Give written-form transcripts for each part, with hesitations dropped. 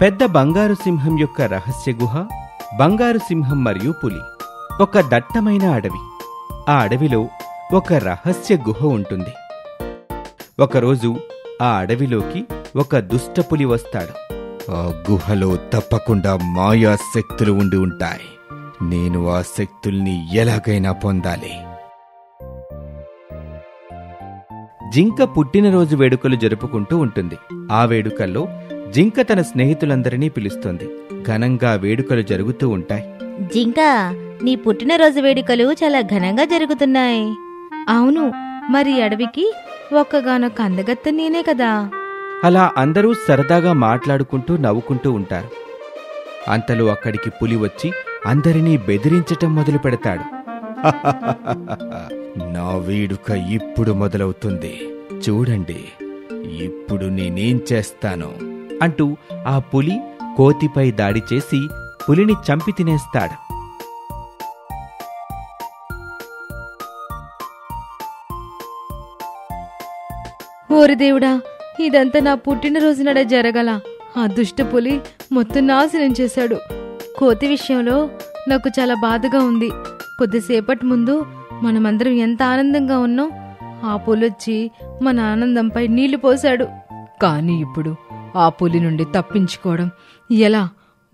పెద్ద బంగారు సింహం యొక్క రహస్య గుహ, బంగారు సింహం మరియు పులి. ఒక దట్టమైన అడవి. ఆ అడవిలో ఒక రహస్య గుహ ఉంటుంది. ఒకరోజు ఆ అడవిలోకి ఒక దుష్టపులి వస్తాడు. ఆ గుహలో తప్పకుండా మాయా శక్తులు ఉండి ఉంటాయి. నేను ఆ శక్తుల్ని ఎలాగైనా పొందాలి. జింక పుట్టినరోజు వేడుకలు జరుపుకుంటూ ఉంటుంది. ఆ వేడుకల్లో జింక తన స్నేహితులందరినీ పిలుస్తుంది. ఘనంగా వేడుకలు జరుగుతూ ఉంటాయి. జింక, నీ పుట్టినరోజు వేడుకలు చాలా ఘనంగా జరుగుతున్నాయి. అవును, మరి అడవికి ఒక్కగానొక్క అందగత్త నేనే కదా. అలా అందరూ సరదాగా మాట్లాడుకుంటూ నవ్వుకుంటూ ఉంటారు. అంతలో అక్కడికి పులి వచ్చి అందరినీ బెదిరించటం మొదలు పెడతాడు. నా వేడుక ఇప్పుడు మొదలవుతుంది. చూడండి, ఇప్పుడు నేనేం చేస్తాను అంటూ ఆ పులి కోతిపై దాడి చేసి పులిని చంపి తినేస్తాడు. ఓరి దేవుడా, ఇదంతా నా పుట్టినరోజు నాడే జరగల. ఆ దుష్ట పులి మొత్తం నాశనం చేశాడు. కోతి విషయంలో నాకు చాలా బాధగా ఉంది. కొద్దిసేపటి ముందు మనమందరం ఎంత ఆనందంగా ఉన్నాం. ఆ పులొచ్చి మన ఆనందంపై నీళ్లు పోశాడు. కానీ ఇప్పుడు ఆ పులి నుండి తప్పించుకోవడం ఎలా?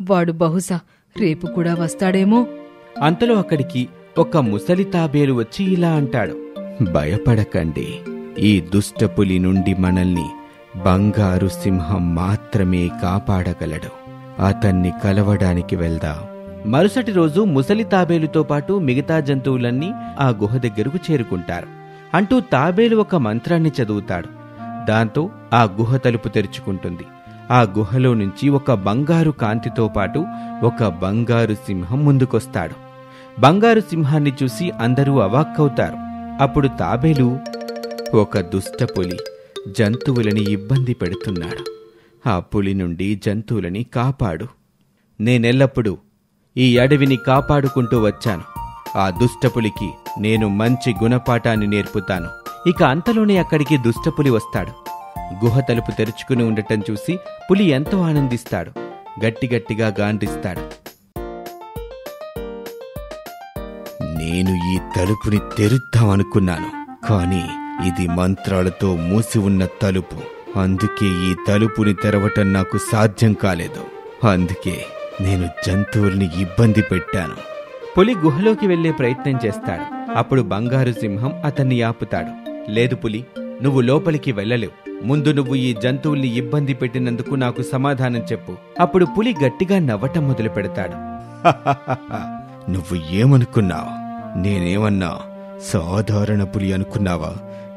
వాడు బహుశా రేపు కూడా వస్తాడేమో. అంతలో అక్కడికి ఒక ముసలి తాబేలు వచ్చి ఇలా అంటాడు. భయపడకండి. ఈ దుష్టపులి నుండి మనల్ని బంగారు సింహం మాత్రమే కాపాడగలడు. అతన్ని కలవడానికి వెళ్దాం. మరుసటి రోజు ముసలి తాబేలుతో పాటు మిగతా జంతువులన్నీ ఆ గుహ దగ్గరకు చేరుకుంటారు. అంటూ తాబేలు ఒక మంత్రాన్ని చదువుతాడు. దాంతో ఆ గుహ తలుపు తెరుచుకుంటుంది. ఆ గుహలో నుంచి ఒక బంగారు కాంతితో పాటు ఒక బంగారు సింహం ముందుకొస్తాడు. బంగారు సింహాన్ని చూసి అందరూ అవాక్కవుతారు. అప్పుడు తాబేలు, ఒక దుష్టపులి జంతువులని ఇబ్బంది పెడుతున్నాడు. ఆ పులి నుండి జంతువులని కాపాడు. నేనెల్లప్పుడూ ఈ అడవిని కాపాడుకుంటూ వచ్చాను. ఆ దుష్టపులికి నేను మంచి గుణపాఠాన్ని నేర్పుతాను. ఇక అంతలోనే అక్కడికి దుష్టపులి వస్తాడు. గుహ తలుపు తెరుచుకుని ఉండటం చూసి పులి ఎంతో ఆనందిస్తాడు. గట్టిగట్టిగా గాండ్రిస్తాడు. నేను ఈ తలుపుని తెరుద్దామనుకున్నాను, కానీ ఇది మంత్రాలతో మూసి ఉన్న తలుపు. అందుకే ఈ తలుపుని తెరవటం నాకు సాధ్యం కాలేదు. అందుకే నేను జంతువుల్ని ఇబ్బంది పెట్టాను. పులి గుహలోకి వెళ్లే ప్రయత్నం చేస్తాడు. అప్పుడు బంగారు సింహం అతన్ని ఆపుతాడు. లేదు పులి, నువ్వు లోపలికి వెళ్ళలేవు. ముందు నువ్వు ఈ జంతువుల్ని ఇబ్బంది పెట్టినందుకు నాకు సమాధానం చెప్పు. అప్పుడు పులి గట్టిగా నవ్వటం మొదలు పెడతాడు. నువ్వు ఏమనుకున్నావు? నేనేమన్నా సాధారణ పులి అనుకున్నావా?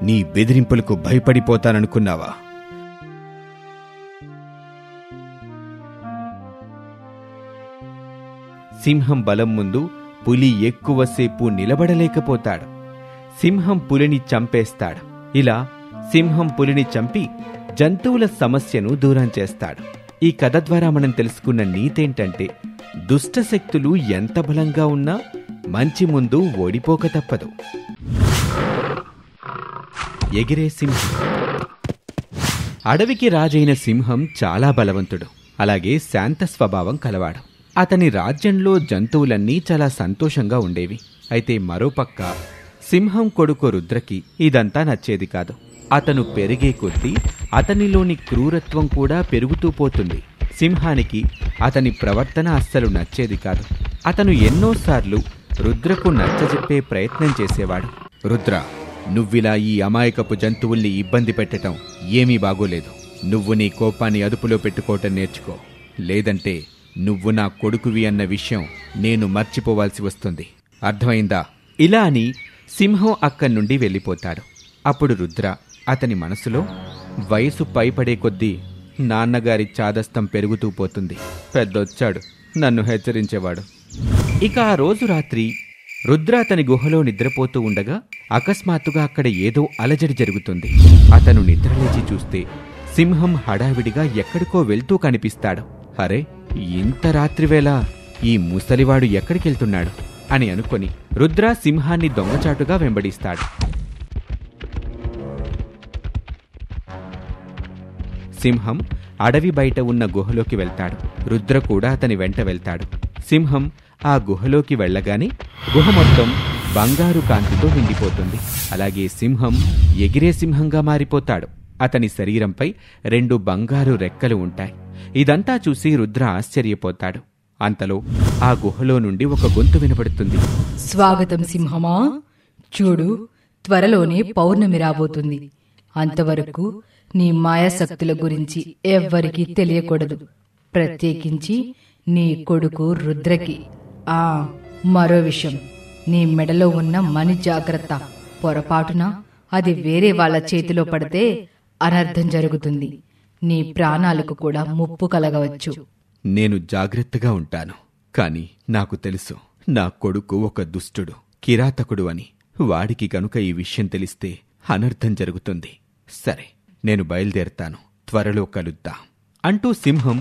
నీ బెదిరింపులకు భయపడిపోతాననుకున్నావా? సింహం బలం ముందు పులి ఎక్కువసేపు నిలబడలేకపోతాడు. సింహం పులిని చంపేస్తాడు. ఇలా సింహం పులిని చంపి జంతువుల సమస్యను దూరం చేస్తాడు. ఈ కథ ద్వారా మనం తెలుసుకున్న నీతేంటంటే, దుష్టశక్తులు ఎంత బలంగా ఉన్నా మంచి ముందు ఓడిపోక తప్పదు. ఎగిరే సింహం. అడవికి రాజైన సింహం చాలా బలవంతుడు. అలాగే శాంత స్వభావం కలవాడు. అతని రాజ్యంలో జంతువులన్నీ చాలా సంతోషంగా ఉండేవి. అయితే మరోపక్క సింహం కొడుకు రుద్రకి ఇదంతా నచ్చేది కాదు. అతను పెరిగే కొద్దీ అతనిలోని క్రూరత్వం కూడా పెరుగుతూ పోతుంది. సింహానికి అతని ప్రవర్తన అస్సలు నచ్చేది కాదు. అతను ఎన్నోసార్లు రుద్రకు నచ్చజెప్పే ప్రయత్నం చేసేవాడు. రుద్ర, నువ్విలా ఈ అమాయకపు జంతువుల్ని ఇబ్బంది పెట్టటం ఏమీ బాగోలేదు. నువ్వు నీ కోపాన్ని అదుపులో పెట్టుకోవటం నేర్చుకో. లేదంటే నువ్వు నా కొడుకువి అన్న విషయం నేను మర్చిపోవాల్సి వస్తుంది. అర్థమైందా? ఇలా అని సింహం అక్కడి నుండి వెళ్ళిపోతాడు. అప్పుడు రుద్ర అతని మనసులో, వయసు పైపడే కొద్దీ నాన్నగారి చాదస్తం పెరుగుతూ పోతుంది. పెద్దొచ్చాడు, నన్ను హెచ్చరించేవాడు. ఇక ఆ రోజు రాత్రి రుద్ర అతని గుహలో నిద్రపోతూ ఉండగా అకస్మాత్తుగా అక్కడ ఏదో అలజడి జరుగుతుంది. అతను నిద్రలేచి చూస్తే సింహం హడావిడిగా ఎక్కడికో వెళ్తూ కనిపిస్తాడు. అరే, ఇంత రాత్రివేళ ఈ ముసలివాడు ఎక్కడికెళ్తున్నాడు అని అనుకొని రుద్ర సింహాన్ని దొంగచాటుగా వెంబడిస్తాడు. సింహం అడవి బయట ఉన్న గుహలోకి వెళ్తాడు. రుద్ర కూడా అతని వెంట వెళ్తాడు. సింహం ఆ గుహలోకి వెళ్ళగానే గుహ మొత్తం బంగారు కాంతితో నిండిపోతుంది. అలాగే సింహం ఎగిరే సింహంగా మారిపోతాడు. అతని శరీరంపై 2 బంగారు రెక్కలు ఉంటాయి. ఇదంతా చూసి రుద్ర ఆశ్చర్యపోతాడు. అంతలో ఆ గుహలో నుండి ఒక గొంతు వినపడుతుంది. స్వాగతం సింహమా. చూడు, త్వరలోనే పౌర్ణమి రాబోతుంది. అంతవరకు నీ మాయాశక్తుల గురించి ఎవ్వరికీ తెలియకూడదు, ప్రత్యేకించి నీ కొడుకు రుద్రకి. మరో విషయం, నీ మెడలో ఉన్న మణి జాగ్రత్త. పొరపాటున అది వేరే వాళ్ళ చేతిలో పడితే అనర్థం జరుగుతుంది. నీ ప్రాణాలకు కూడా ముప్పు కలగవచ్చు. నేను జాగ్రత్తగా ఉంటాను. కాని నాకు తెలుసు, నా కొడుకు ఒక దుష్టుడు, కిరాతకుడు అని. వాడికి కనుక ఈ విషయం తెలిస్తే అనర్థం జరుగుతుంది. సరే, నేను బయలుదేరతాను. త్వరలో కలుద్దాం అంటూ సింహం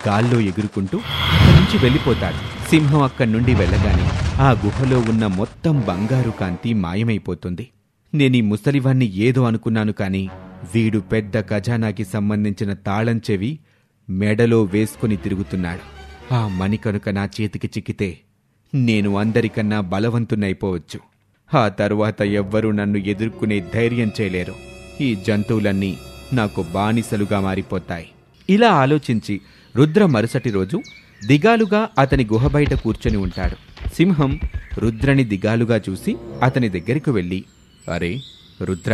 గాల్లో ఎగురుకుంటూ అక్కడి నుంచి వెళ్ళిపోతాడు. సింహం అక్కడి నుండి వెళ్ళగానే ఆ గుహలో ఉన్న మొత్తం బంగారు కాంతి మాయమైపోతుంది. నేనీ ముసలివాణ్ణి ఏదో అనుకున్నాను కాని వీడు పెద్ద ఖజానాకి సంబంధించిన తాళం చెవి మెడలో వేసుకుని తిరుగుతున్నాడు. ఆ మణి కనుక నా చేతికి చిక్కితే నేను అందరికన్నా బలవంతునైపోవచ్చు. ఆ తరువాత ఎవ్వరూ నన్ను ఎదుర్కొనే ధైర్యం చేయలేరు. ఈ జంతువులన్నీ నాకు బానిసలుగా మారిపోతాయి. ఇలా ఆలోచించి రుద్ర మరుసటి రోజు దిగాలుగా అతని గుహ బయట కూర్చొని ఉంటాడు. సింహం రుద్రని దిగాలుగా చూసి అతని దగ్గరికి వెళ్ళి, అరే రుద్ర,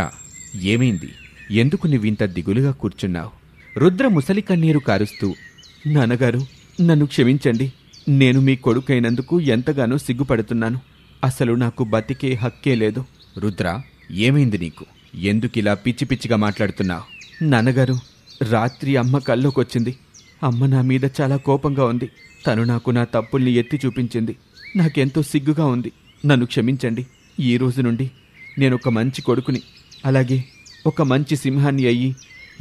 ఏమైంది? ఎందుకు నువ్వింత దిగులుగా కూర్చున్నావు? రుద్ర ముసలి కన్నీరు కారుస్తూ, నాన్నగారు, నన్ను క్షమించండి. నేను మీ కొడుకైనందుకు ఎంతగానో సిగ్గుపడుతున్నాను. అసలు నాకు బతికే హక్కే లేదు. రుద్ర, ఏమైంది నీకు? ఎందుకిలా పిచ్చి పిచ్చిగా మాట్లాడుతున్నావు? నాన్నగారు, రాత్రి అమ్మ కల్లోకొచ్చింది. అమ్మ నా మీద చాలా కోపంగా ఉంది. తను నాకు నా తప్పుల్ని ఎత్తి చూపించింది. నాకెంతో సిగ్గుగా ఉంది. నన్ను క్షమించండి. ఈ రోజు నుండి నేనొక మంచి కొడుకుని, అలాగే ఒక మంచి సింహాన్ని అయ్యి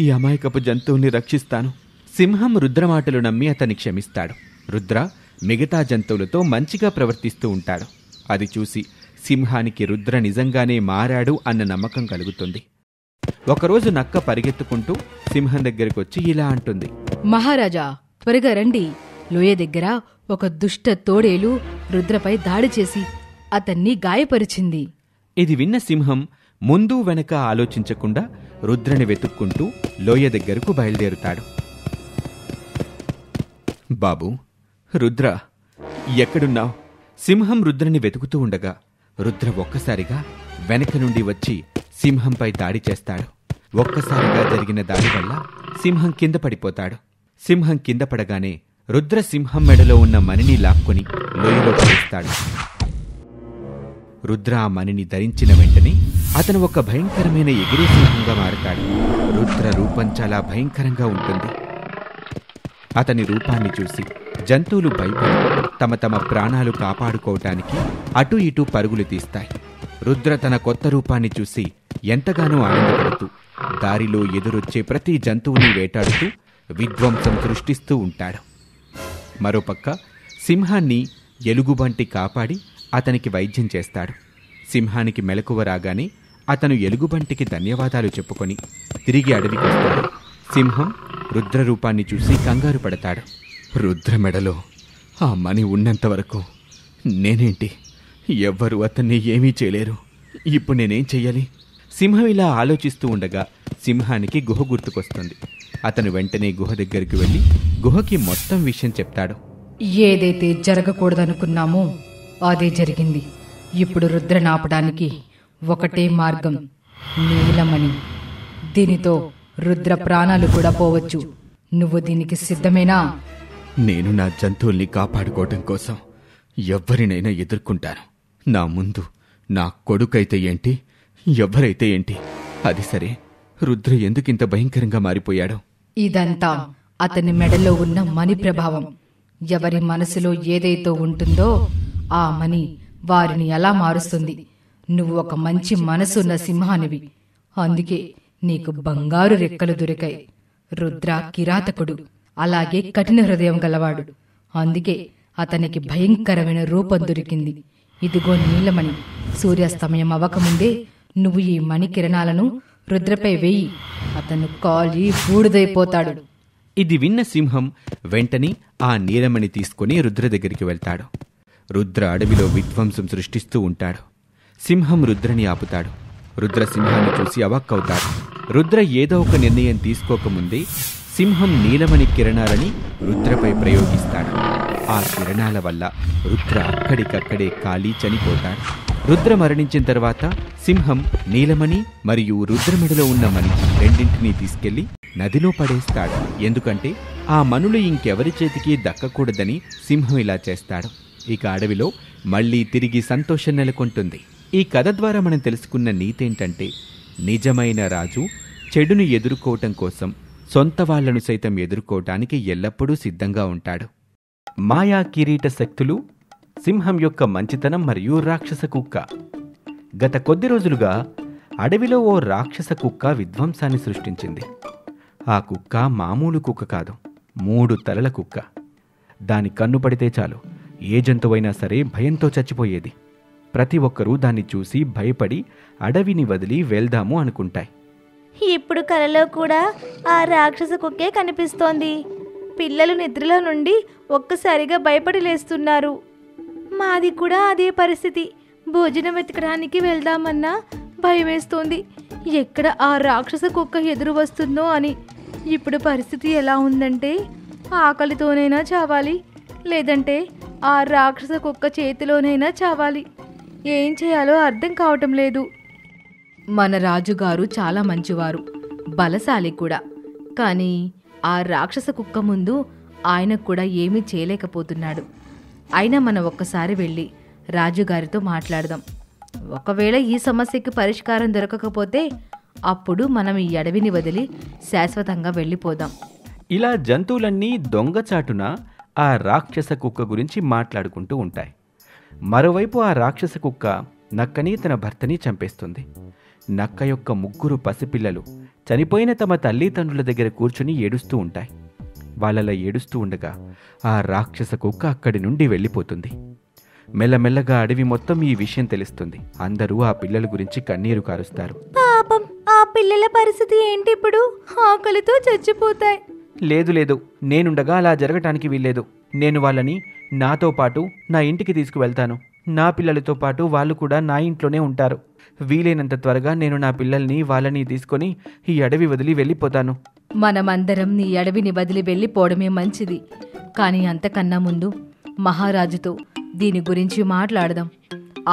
ఈ అమాయకపు జంతువుని రక్షిస్తాను. సింహం రుద్ర మాటలు నమ్మి అతన్ని క్షమిస్తాడు. రుద్ర మిగతా జంతువులతో మంచిగా ప్రవర్తిస్తూ ఉంటాడు. అది చూసి సింహానికి రుద్ర నిజంగానే మారాడు అన్న నమ్మకం కలుగుతుంది. ఒకరోజు నక్క పరిగెత్తుకుంటూ సింహం దగ్గరికొచ్చి ఇలా అంటుంది, మహారాజా, త్వరగా రండి. లోయ దగ్గర ఒక దుష్ట తోడేలు రుద్రపై దాడి చేసి అతన్ని గాయపరిచింది. ఇది విన్న సింహం ముందు వెనక ఆలోచించకుండా రుద్రని వెతుక్కుంటూ లోయ దగ్గరకు బయలుదేరుతాడు. బాబూ, రుద్ర, ఎక్కడున్నావు? సింహం రుద్రని వెతుకుతూ ఉండగా రుద్ర ఒక్కసారిగా వెనక నుండి వచ్చి సింహంపై దాడి చేస్తాడు. ఒక్కసారిగా జరిగిన దాడి వల్ల సింహం కింద పడిపోతాడు. సింహం కింద పడగానే రుద్ర సింహం మెడలో ఉన్న మణిని లాక్కొని లోయలో పడేస్తాడు. రుద్ర ఆ మణిని ధరించిన వెంటనే అతను ఒక భయంకరమైన ఎగిరే సింహంగా మారతాడు. రుద్ర రూపం చాలా భయంకరంగా ఉంటుంది. అతని రూపాన్ని చూసి జంతువులు భయపడి తమ తమ ప్రాణాలు కాపాడుకోవటానికి అటూ ఇటూ పరుగులు తీస్తాయి. రుద్ర తన కొత్త రూపాన్ని చూసి ఎంతగానో ఆనందపడుతూ దారిలో ఎదురొచ్చే ప్రతి జంతువుని వేటాడుతూ విధ్వంసం సృష్టిస్తూ ఉంటాడు. మరోపక్క సింహాన్ని ఎలుగుబంటి కాపాడి అతనికి వైద్యం చేస్తాడు. సింహానికి మెలకువ రాగానే అతను ఎలుగుబంటికి ధన్యవాదాలు చెప్పుకొని తిరిగి అడవికొస్తాడు. సింహం రుద్ర రూపాన్ని చూసి కంగారు పడతాడు. రుద్ర మెడలో ఆ మణి ఉన్నంతవరకు నేనేంటి? ఎవ్వరూ అతన్ని ఏమీ చేయలేరు. ఇప్పుడు నేనేం చెయ్యాలి? సింహం ఇలా ఆలోచిస్తూ ఉండగా సింహానికి గుహ గుర్తుకొస్తుంది. అతను వెంటనే గుహ దగ్గరికి వెళ్ళి గుహకి మొత్తం విషయం చెప్తాడు. ఏదైతే జరగకూడదనుకున్నామో అదే జరిగింది. ఇప్పుడు రుద్రని ఆపడానికి ఒకటే మార్గం, నీలమణి. దీనితో రుద్ర ప్రాణాలు కూడా పోవచ్చు. నువ్వు దీనికి సిద్ధమేనా? నేను నా జంతువుల్ని కాపాడుకోవటం కోసం ఎవ్వరినైనా ఎదుర్కొంటాను. నా ముందు నా కొడుకైతే ఏంటి, ఎవ్వరైతే ఏంటి? అది సరే, రుద్ర ఎందుకింత భయంకరంగా మారిపోయాడో? ఇదంతా అతని మెడలో ఉన్న మణి ప్రభావం. ఎవరి మనసులో ఏదైతే ఉంటుందో ఆ మణి వారిని ఎలా మారుస్తుంది. నువ్వు ఒక మంచి మనసున్న సింహానివి, అందుకే నీకు బంగారు రెక్కలు దొరికాయి. రుద్ర కిరాతకుడు, అలాగే కఠిన హృదయం గలవాడు. అందుకే అతనికి భయంకరమైన రూపం దొరికింది. ఇదిగో నీలమణి. సూర్యాస్తమయం అవ్వకముందే నువ్వు ఈ మణి కిరణాలను రుద్రపై వేయి. అతను కాలి బూడిదైపోతాడు. ఇది విన్న సింహం వెంటనే ఆ నీలమణి తీసుకుని రుద్ర దగ్గరికి వెళ్తాడు. రుద్ర అడవిలో విధ్వంసం సృష్టిస్తూ ఉంటాడు. సింహం రుద్రని ఆపుతాడు. రుద్ర సింహాన్ని చూసి అవాక్కవుతాడు. రుద్ర ఏదో ఒక నిర్ణయం తీసుకోకముందే సింహం నీలమణి కిరణాలని రుద్రపై ప్రయోగిస్తాడు. ఆ కిరణాల వల్ల రుద్ర అక్కడికక్కడే కాలి చనిపోతాడు. రుద్ర మరణించిన తర్వాత సింహం నీలమణి మరియు రుద్రమెడలో ఉన్న మణి రెండింటినీ తీసుకెళ్లి నదిలో పడేస్తాడు. ఎందుకంటే ఆ మణులు ఇంకెవరి చేతికి దక్కకూడదని సింహం ఇలా చేస్తాడు. ఇక అడవిలో మళ్లీ తిరిగి సంతోషం నెలకొంటుంది. ఈ కథ ద్వారా మనం తెలుసుకున్న నీతేంటంటే, నిజమైన రాజు చెడును ఎదుర్కోవటం కోసం సొంత వాళ్లను సైతం ఎదుర్కోవటానికి ఎల్లప్పుడూ సిద్ధంగా ఉంటాడు. మాయా కిరీట శక్తులు, సింహం యొక్క మంచితనం మరియు రాక్షస కుక్క. గత కొద్ది రోజులుగా అడవిలో ఓ రాక్షస కుక్క విధ్వంసాన్ని సృష్టించింది. ఆ కుక్క మామూలు కుక్క కాదు, 3 తలల కుక్క. దాని కన్ను పడితే చాలు ఏ జంతువైనా సరే భయంతో చచ్చిపోయేది. ప్రతి ఒక్కరూ దాన్ని చూసి భయపడి అడవిని వదిలి వెళ్దాము అనుకుంటాయి. ఇప్పుడు కలలో కూడా ఆ రాక్షస కుక్కే కనిపిస్తోంది. పిల్లలు నిద్రలో నుండి ఒక్కసారిగా భయపడి లేస్తున్నారు. మాది కూడా అదే పరిస్థితి. భోజనం వెతకడానికి వెళ్దామన్నా భయమేస్తోంది. ఎక్కడ ఆ రాక్షస కుక్క ఎదురు వస్తుందో అని. ఇప్పుడు పరిస్థితి ఎలా ఉందంటే, ఆకలితోనైనా చావాలి, లేదంటే ఆ రాక్షస కుక్క చేతిలోనైనా చావాలి. ఏం చేయాలో అర్థం కావటం లేదు. మన రాజుగారు చాలా మంచివారు, బలశాలి కూడా. కానీ ఆ రాక్షస కుక్క ముందు ఆయనకు కూడా ఏమీ చేయలేకపోతున్నాడు. అయినా మనం ఒక్కసారి వెళ్ళి రాజుగారితో మాట్లాడదాం. ఒకవేళ ఈ సమస్యకి పరిష్కారం దొరకకపోతే అప్పుడు మనం ఈ అడవిని వదిలి శాశ్వతంగా వెళ్ళిపోదాం. ఇలా జంతువులన్నీ దొంగచాటున ఆ రాక్షస కుక్క గురించి మాట్లాడుకుంటూ ఉంటాయి. మరోవైపు ఆ రాక్షస కుక్క నక్కని తన భర్తని చంపేస్తుంది. నక్క యొక్క 3 పసిపిల్లలు చనిపోయిన తమ తల్లిదండ్రుల దగ్గర కూర్చుని ఏడుస్తూ ఉంటాయి. వాళ్ళలా ఏడుస్తూ ఉండగా ఆ రాక్షస కుక్క అక్కడి నుండి వెళ్ళిపోతుంది. మెల్లమెల్లగా అడవి మొత్తం ఈ విషయం తెలుస్తుంది. అందరూ ఆ పిల్లల గురించి కన్నీరు కారుస్తారు. పాపం, ఆ పిల్లల పరిస్థితి ఏంటి ఇప్పుడు? ఆకలితో చచ్చిపోతాయి. లేదు, నేనుండగా అలా జరగటానికి వీల్లేదు. నేను వాళ్ళని నాతో పాటు నా ఇంటికి తీసుకువెళ్తాను. నా పిల్లలతో పాటు వాళ్ళు కూడా నా ఇంట్లోనే ఉంటారు. వీలైనంత త్వరగా నేను నా పిల్లల్ని వాళ్ళని తీసుకొని ఈ అడవి వదిలి వెళ్ళిపోతాను. మనమందరం నీ అడవిని వదిలి వెళ్ళిపోవడమే మంచిది. కానీ అంతకన్నా ముందు మహారాజుతో దీని గురించి మాట్లాడదాం.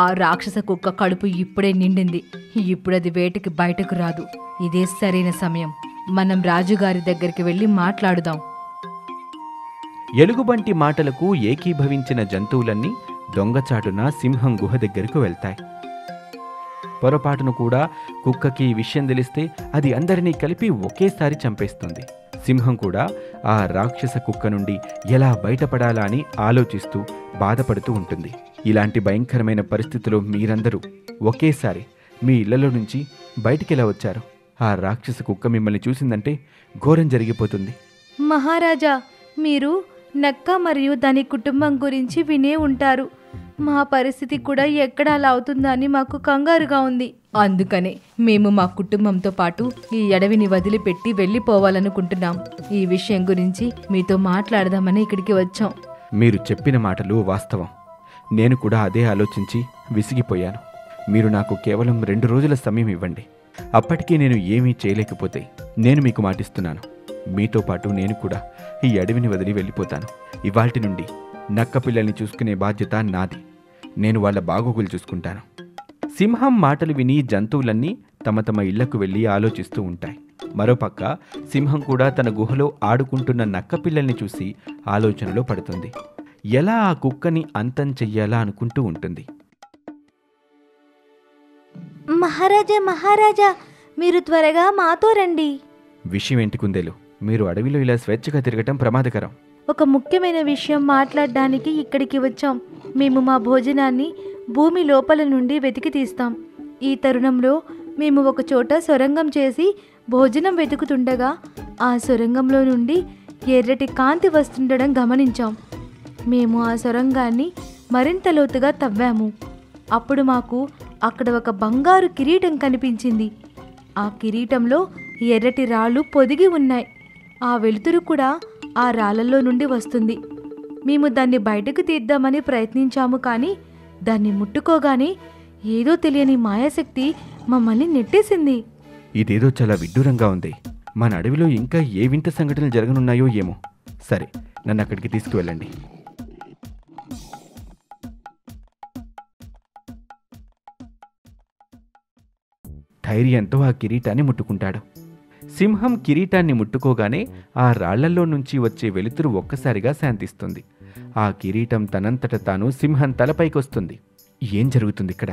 ఆ రాక్షస కుక్క కడుపు ఇప్పుడే నిండింది. ఇప్పుడది వేటకి బయటకు రాదు. ఇదే సరైన సమయం. మనం రాజుగారి దగ్గరికి వెళ్ళి మాట్లాడుదాం. ఎలుగుబంటి మాటలకు ఏకీభవించిన జంతువులన్నీ దొంగచాటున సింహం గుహ దగ్గరకు వెళ్తాయి. పొరపాటును కూడా కుక్కకి ఈ విషయం తెలిస్తే అది అందరినీ కలిపి ఒకేసారి చంపేస్తుంది. సింహం కూడా ఆ రాక్షస కుక్క నుండి ఎలా బయటపడాలా అని ఆలోచిస్తూ బాధపడుతూ ఉంటుంది. ఇలాంటి భయంకరమైన పరిస్థితిలో మీరందరూ ఒకేసారి మీ ఇళ్లలో నుంచి బయటికెలా వచ్చారు? ఆ రాక్షస కుక్క మిమ్మల్ని చూసిందంటే ఘోరం జరిగిపోతుంది. మహారాజా, మీరు నక్క మరియు దాని కుటుంబం గురించి వినే ఉంటారు. మా పరిస్థితి కూడా ఎక్కడ అలా అవుతుందా అని మాకు కంగారుగా ఉంది. అందుకనే మేము మా కుటుంబంతో పాటు ఈ అడవిని వదిలిపెట్టి వెళ్ళిపోవాలనుకుంటున్నాం. ఈ విషయం గురించి మీతో మాట్లాడదామని ఇక్కడికి వచ్చాం. మీరు చెప్పిన మాటలు వాస్తవం. నేను కూడా అదే ఆలోచించి విసిగిపోయాను. మీరు నాకు కేవలం 2 రోజుల సమయం ఇవ్వండి. అప్పటికీ నేను ఏమీ చేయలేకపోతే నేను మీకు మాటిస్తున్నాను, మీతో పాటు నేను కూడా ఈ అడవిని వదిలి వెళ్ళిపోతాను. ఇవాల్టి నుండి నక్క పిల్లల్ని చూసుకునే బాధ్యత నాది. నేను వాళ్ళ బాగోగులు చూసుకుంటాను. సింహం మాటలు విని జంతువులన్నీ తమ తమ ఇళ్లకు వెళ్ళి ఆలోచిస్తూ ఉంటాయి. మరోపక్క సింహం కూడా తన గుహలో ఆడుకుంటున్న నక్క పిల్లల్ని చూసి ఆలోచనలో పడుతుంది. ఎలా ఆ కుక్కని అంతం చెయ్యాలా అనుకుంటూ ఉంటుంది. మహారాజా, మీరు త్వరగా మాతో రండి. విషయం ఏంటి కుందేలు? మీరు అడవిలో ఇలా స్వేచ్ఛగా తిరగటం ప్రమాదకరం. ఒక ముఖ్యమైన విషయం మాట్లాడడానికి ఇక్కడికి వచ్చాం. మేము మా భోజనాన్ని భూమి లోపల నుండి వెతికి తీస్తాం. ఈ తరుణంలో మేము ఒక చోట సొరంగం చేసి భోజనం వెతుకుతుండగా ఆ సొరంగంలో నుండి ఎర్రటి కాంతి వస్తుండడం గమనించాం. మేము ఆ సొరంగాన్ని మరింత లోతుగా తవ్వాము. అప్పుడు మాకు అక్కడ ఒక బంగారు కిరీటం కనిపించింది. ఆ కిరీటంలో ఎర్రటి రాళ్ళు పొదిగి ఉన్నాయి. ఆ వెలుతురు కూడా ఆ రాళ్ళల్లో నుండి వస్తుంది. మేము దాన్ని బయటకు తీద్దామని ప్రయత్నించాము, కానీ దాన్ని ముట్టుకోగానే ఏదో తెలియని మాయాశక్తి మమ్మల్ని నెట్టేసింది. ఇదేదో చాలా విడ్డూరంగా ఉంది. మన అడవిలో ఇంకా ఏ వింత సంఘటనలు జరగనున్నాయో ఏమో. సరే, నన్ను అక్కడికి తీసుకువెళ్ళండి. ధైర్యంతో ఆ కిరీటాన్ని ముట్టుకుంటాడు. సింహం కిరీటాన్ని ముట్టుకోగానే ఆ రాళ్లల్లో నుంచి వచ్చే వెలుతురు ఒక్కసారిగా శాంతిస్తుంది. ఆ కిరీటం తనంతట తాను సింహం తలపైకొస్తుంది. ఏం జరుగుతుంది ఇక్కడ?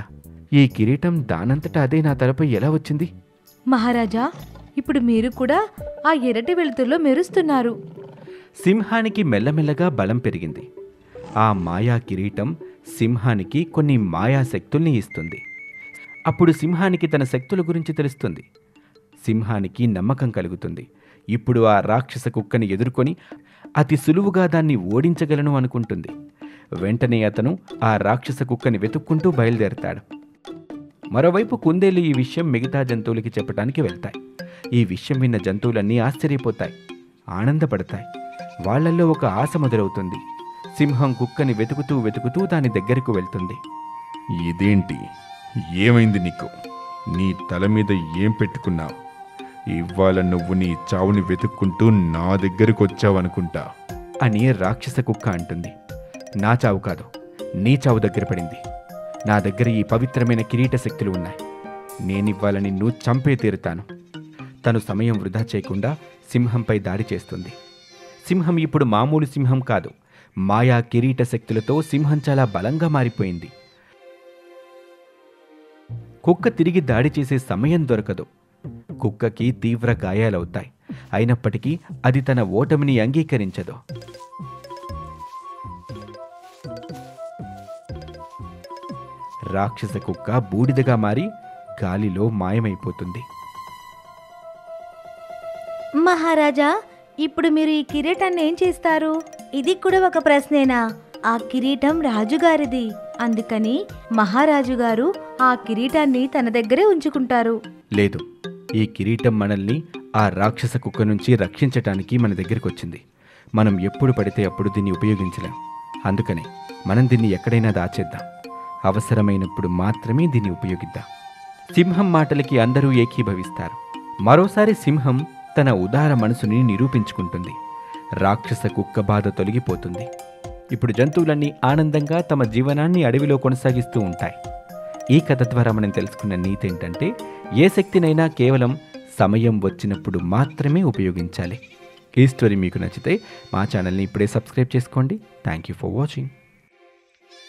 ఈ కిరీటం దానంతట అదే నా తలపై ఎలా వచ్చింది? మహారాజా, ఇప్పుడు మీరు కూడా ఆ ఎర్రటి వెలుతురులో మెరుస్తున్నారు. సింహానికి మెల్లమెల్లగా బలం పెరిగింది. ఆ మాయా కిరీటం సింహానికి కొన్ని మాయాశక్తుల్ని ఇస్తుంది. అప్పుడు సింహానికి తన శక్తుల గురించి తెలుస్తుంది. సింహానికి నమ్మకం కలుగుతుంది. ఇప్పుడు ఆ రాక్షస కుక్కని ఎదుర్కొని అతి సులువుగా దాన్ని ఓడించగలను అనుకుంటుంది. వెంటనే అతను ఆ రాక్షస కుక్కని వెతుక్కుంటూ బయలుదేరతాడు. మరోవైపు కుందేలు ఈ విషయం మిగతా జంతువులకి చెప్పడానికి వెళ్తాయి. ఈ విషయం విన్న జంతువులన్నీ ఆశ్చర్యపోతాయి, ఆనందపడతాయి. వాళ్లల్లో ఒక ఆశ మొదలవుతుంది. సింహం కుక్కని వెతుకుతూ వెతుకుతూ దాని దగ్గరకు వెళ్తుంది. ఇదేంటి? ఏమైంది నీకు? నీ తల మీద ఏం పెట్టుకున్నావు? ఇవాళ నువ్వు నీ చావుని వెతుక్కుంటూ నా దగ్గరకు వచ్చావనుకుంటా అని రాక్షస కుక్క అంటుంది. నా చావు కాదు, నీ చావు దగ్గర పడింది. నా దగ్గర ఈ పవిత్రమైన కిరీట శక్తులు ఉన్నాయి. నేనివ్వాల నిన్ను చంపే తీరుతాను. తను సమయం వృధా చేయకుండా సింహంపై దాడి చేస్తుంది. సింహం ఇప్పుడు మామూలు సింహం కాదు. మాయా కిరీట శక్తులతో సింహం చాలా బలంగా మారిపోయింది. కుక్క తిరిగి దాడి చేసే సమయం దొరకదు. కుక్కకి తీవ్ర గాయాలవుతాయి. అయినప్పటికీ అది తన ఓటమిని అంగీకరించదు. రాక్షస కుక్క బూడిదగా మారి గాలిలో మాయమైపోతుంది. మహారాజా, ఇప్పుడు మీరు ఈ కిరీటాన్ని ఏం చేస్తారు? ఇది కూడా ఒక ప్రశ్నేనా? ఆ కిరీటం రాజుగారిది, అందుకని మహారాజు గారు ఆ కిరీటాన్ని తన దగ్గరే ఉంచుకుంటారు. లేదు, ఈ కిరీటం మనల్ని ఆ రాక్షస కుక్క నుంచి రక్షించటానికి మన దగ్గరికి వచ్చింది. మనం ఎప్పుడు పడితే అప్పుడు దీన్ని ఉపయోగించలేం. అందుకనే మనం దీన్ని ఎక్కడైనా దాచేద్దాం. అవసరమైనప్పుడు మాత్రమే దీన్ని ఉపయోగిద్దాం. సింహం మాటలకి అందరూ ఏకీభవిస్తారు. మరోసారి సింహం తన ఉదార మనసుని నిరూపించుకుంటుంది. రాక్షస కుక్క బాధ తొలగిపోతుంది. ఇప్పుడు జంతువులన్నీ ఆనందంగా తమ జీవనాన్ని అడవిలో కొనసాగిస్తూ ఉంటాయి. ఈ కథ ద్వారా మనం తెలుసుకున్న నీతి ఏంటంటే, ఏ శక్తినైనా కేవలం సమయం వచ్చినప్పుడు మాత్రమే ఉపయోగించాలి. ఈ స్టోరీ మీకు నచ్చితే మా ఛానల్ని ఇప్పుడే సబ్స్క్రైబ్ చేసుకోండి. Thank you for watching.